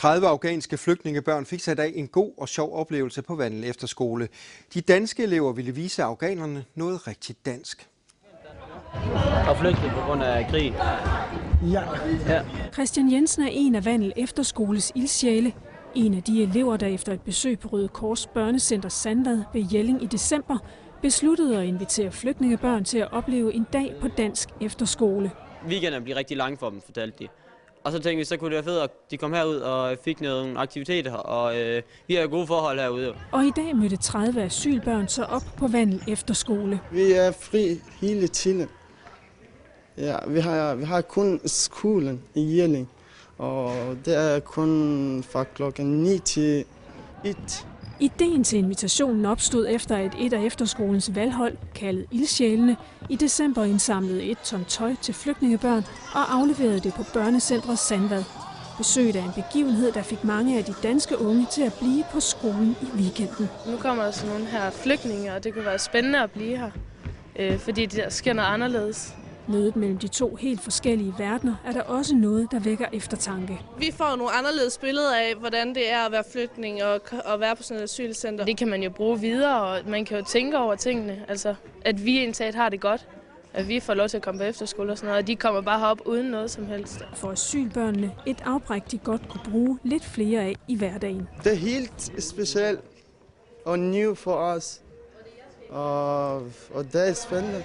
30 afghanske flygtningebørn fik sig i dag en god og sjov oplevelse på Vandel Efterskole. De danske elever ville vise afghanerne noget rigtig dansk. Og flygtet på grund af krig. Ja. Christian Jensen er en af Vandel Efterskoles ildsjæle. En af de elever, der efter et besøg på Røde Kors Børnecenter Sandvad ved Jelling i december, besluttede at invitere flygtningebørn til at opleve en dag på dansk efterskole. Weekenden bliver rigtig lang for dem, fortalte de. Og så tænkte vi, så kunne det være fedt, at de kom herud og fik nogle aktiviteter, og vi har gode forhold herude. Og i dag mødte 30 asylbørn så op på Vandel Efterskole. Vi er fri hele tiden. Ja, vi har kun skolen i Jelling, og det er kun fra klokken 9 til 1. Ideen til invitationen opstod efter, at et af efterskolens valghold, kaldet Ildsjælene, i december indsamlede 1 ton tøj til flygtningebørn og afleverede det på børnecentret Sandvad. Besøget er en begivenhed, der fik mange af de danske unge til at blive på skolen i weekenden. Nu kommer der sådan nogle her flygtninge, og det kunne være spændende at blive her, fordi der sker noget anderledes. Mødet mellem de to helt forskellige verdener er der også noget, der vækker eftertanke. Vi får nogle anderledes billeder af, hvordan det er at være flygtning og være på sådan et asylcenter. Det kan man jo bruge videre, og man kan jo tænke over tingene. Altså, at vi indtaget har det godt, at vi får lov til at komme på efterskole og sådan noget, og de kommer bare herop uden noget som helst. For asylbørnene et afbræk, de godt kunne bruge lidt flere af i hverdagen. Det er helt specielt og nyt for os, og det er spændende.